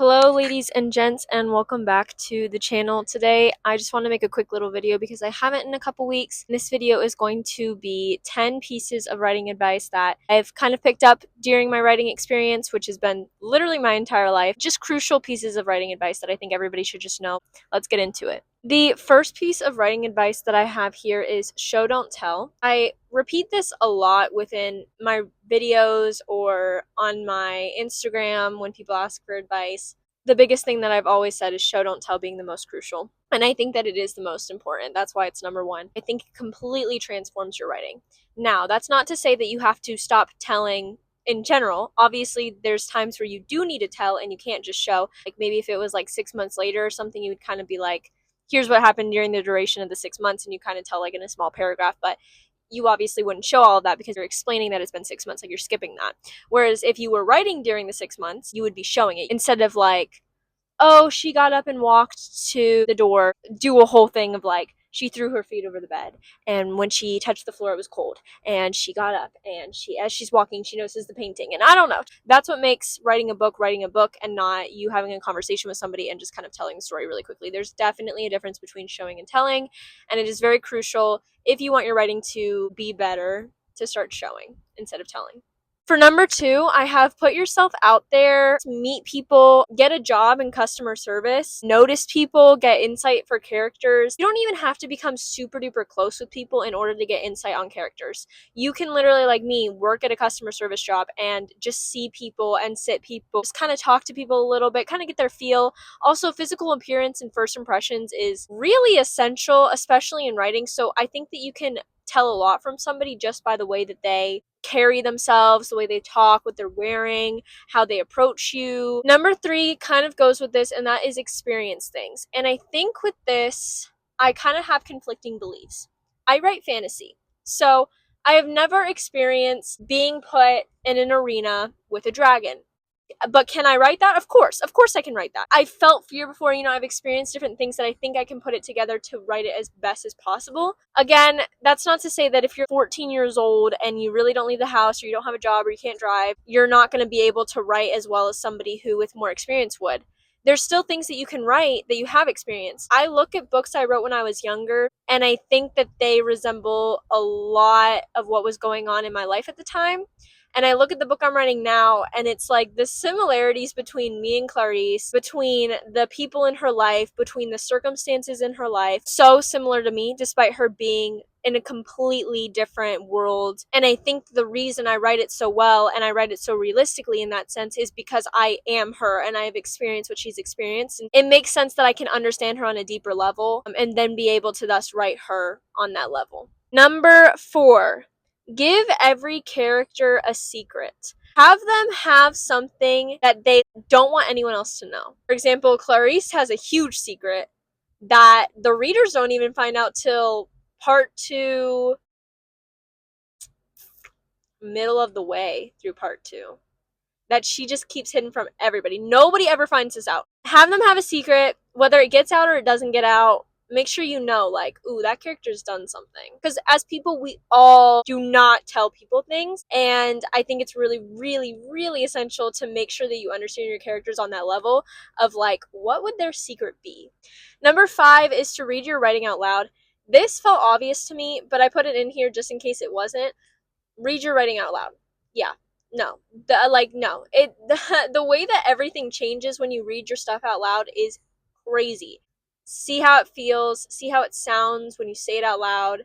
Hello ladies and gents, and welcome back to the channel. Today I just want to make a quick little video because I haven't in a couple weeks. This video is going to be 10 pieces of writing advice that I've kind of picked up during my writing experience, which has been literally my entire life. Just crucial pieces of writing advice that I think everybody should just know. Let's get into it. The first piece of writing advice that I have here is show don't tell. I repeat this a lot within my videos or on my Instagram when people ask for advice. The biggest thing that I've always said is show don't tell being the most crucial. And I think that it is the most important. That's why it's number one. I think it completely transforms your writing. Now, that's not to say that you have to stop telling in general. Obviously, there's times where you do need to tell and you can't just show. Like maybe if it was like 6 months later or something, you would kind of be like, here's what happened during the duration of the 6 months, and you kind of tell like in a small paragraph. But you obviously wouldn't show all of that because you're explaining that it's been 6 months, like you're skipping that. Whereas if you were writing during the 6 months, you would be showing it instead of like, oh, she got up and walked to the door, do a whole thing of like, she threw her feet over the bed, and when she touched the floor, it was cold, and she got up, and as she's walking, she notices the painting, and I don't know. That's what makes writing a book, and not you having a conversation with somebody and just kind of telling the story really quickly. There's definitely a difference between showing and telling, and it is very crucial if you want your writing to be better to start showing instead of telling. For number two, I have put yourself out there, meet people, get a job in customer service, notice people, get insight for characters. You don't even have to become super duper close with people in order to get insight on characters. You can literally, like me, work at a customer service job and just see people and sit people, just kind of talk to people a little bit, kind of get their feel. Also, physical appearance and first impressions is really essential, especially in writing. So I think that you can tell a lot from somebody just by the way that they carry themselves, the way they talk, what they're wearing, how they approach you. Number three kind of goes with this, and that is experience things. And I think with this, I kind of have conflicting beliefs. I write fantasy. So I have never experienced being put in an arena with a dragon. But can I write that? Of course I can write that. I felt fear before. I've experienced different things that I think I can put it together to write it as best as possible. Again, that's not to say that if you're 14 years old and you really don't leave the house, or you don't have a job, or you can't drive, you're not going to be able to write as well as somebody who with more experience would. There's still things that you can write that you have experienced. I look at books I wrote when I was younger, and I think that they resemble a lot of what was going on in my life at the time. And I look at the book I'm writing now, and it's like the similarities between me and Clarice, between the people in her life, between the circumstances in her life, so similar to me, despite her being in a completely different world. And I think the reason I write it so well and I write it so realistically in that sense is because I am her and I have experienced what she's experienced. And it makes sense that I can understand her on a deeper level, and then be able to thus write her on that level. Number four. Give every character a secret. Have them have something that they don't want anyone else to know. For example, Clarice has a huge secret that the readers don't even find out till part 2, middle of the way through part 2. That she just keeps hidden from everybody. Nobody ever finds this out. Have them have a secret, whether it gets out or it doesn't get out. Make sure you know, like, ooh, that character's done something. Because as people, we all do not tell people things. And I think it's really, really, really essential to make sure that you understand your characters on that level of, like, what would their secret be? Number 5 is to read your writing out loud. This felt obvious to me, but I put it in here just in case it wasn't. Read your writing out loud. Yeah. No. The way that everything changes when you read your stuff out loud is crazy. See how it feels, see how it sounds when you say it out loud,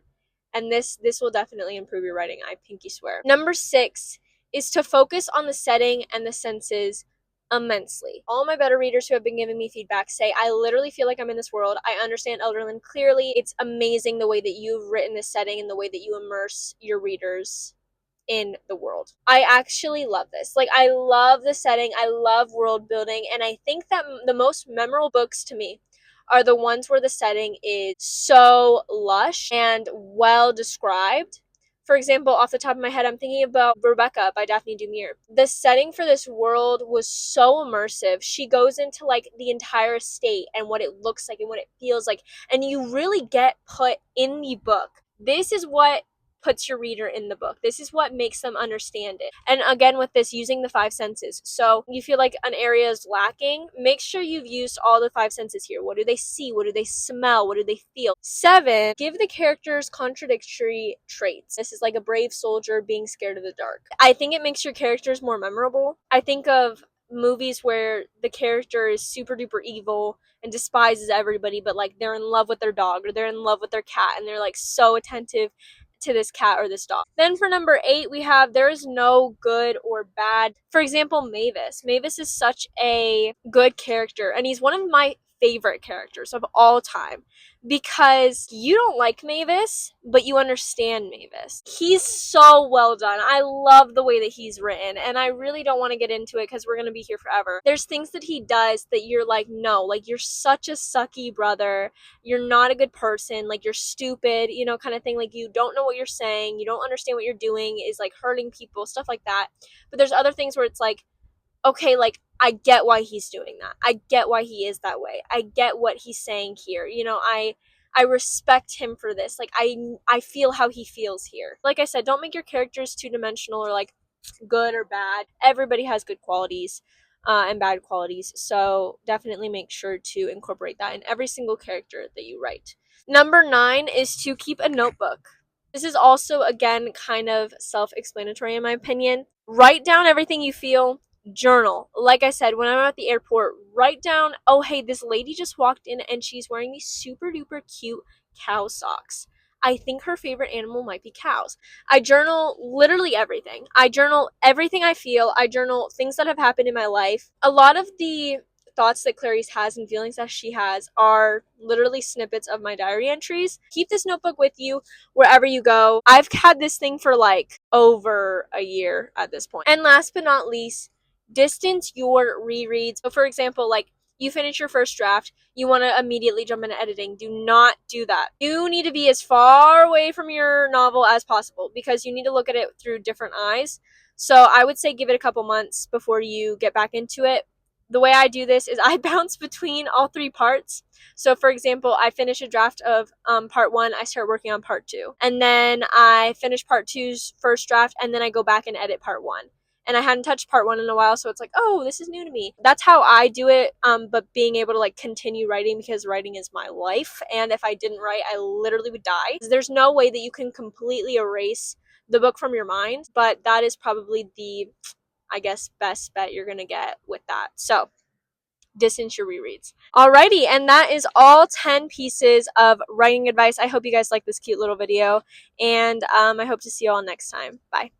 and this will definitely improve your writing, I pinky swear. Number 6 is to focus on the setting and the senses immensely. All my better readers who have been giving me feedback say, I literally feel like I'm in this world. I understand Elderland clearly. It's amazing the way that you've written this setting and the way that you immerse your readers in the world. I actually love this. Like, I love the setting, I love world building, and I think that the most memorable books to me are the ones where the setting is so lush and well described. For example, off the top of my head, I'm thinking about Rebecca by Daphne du Maurier. The setting for this world was so immersive. She goes into like the entire estate and what it looks like and what it feels like, and you really get put in the book. This is what puts your reader in the book. This is what makes them understand it. And again, with this, using the five senses. So you feel like an area is lacking, make sure you've used all the five senses here. What do they see? What do they smell? What do they feel? 7, give the characters contradictory traits. This is like a brave soldier being scared of the dark. I think it makes your characters more memorable. I think of movies where the character is super duper evil and despises everybody, but like they're in love with their dog or they're in love with their cat and they're like so attentive to this cat or this dog. Then for number 8, we have there is no good or bad. For example, Mavis. Mavis is such a good character, and he's one of my favorite characters of all time because you don't like Mavis, but you understand Mavis. He's so well done. I love the way that he's written, and I really don't want to get into it because we're going to be here forever. There's things that he does that you're like, no, like you're such a sucky brother. You're not a good person. Like you're stupid, you know, kind of thing. Like you don't know what you're saying. You don't understand what you're doing is like hurting people, stuff like that. But there's other things where it's like, okay, like I get why he's doing that. I get why he is that way. I get what he's saying here. You know, I respect him for this. Like I feel how he feels here. Like I said, don't make your characters two-dimensional or like good or bad. Everybody has good qualities and bad qualities. So definitely make sure to incorporate that in every single character that you write. Number 9 is to keep a notebook. This is also, again, kind of self-explanatory in my opinion. Write down everything you feel. Journal. Like I said, when I'm at the airport, write down, oh, hey, this lady just walked in and she's wearing these super duper cute cow socks. I think her favorite animal might be cows. I journal literally everything. I journal everything I feel. I journal things that have happened in my life. A lot of the thoughts that Clarice has and feelings that she has are literally snippets of my diary entries. Keep this notebook with you wherever you go. I've had this thing for like over a year at this point. And last but not least, distance your rereads. So for example, like you finish your first draft, you want to immediately jump into editing. Do not do that. You need to be as far away from your novel as possible because you need to look at it through different eyes. So I would say give it a couple months before you get back into it. The way I do this is I bounce between all 3 parts. So for example, I finish a draft of part 1, I start working on part 2. And then I finish part 2's first draft, and then I go back and edit part 1. And I hadn't touched part 1 in a while, so it's like, oh, this is new to me. That's how I do it, but being able to like continue writing because writing is my life, and if I didn't write, I literally would die. There's no way that you can completely erase the book from your mind, but that is probably the, I guess, best bet you're gonna get with that. So distance your rereads. Alrighty, and that is all 10 pieces of writing advice. I hope you guys like this cute little video, and I hope to see you all next time. Bye.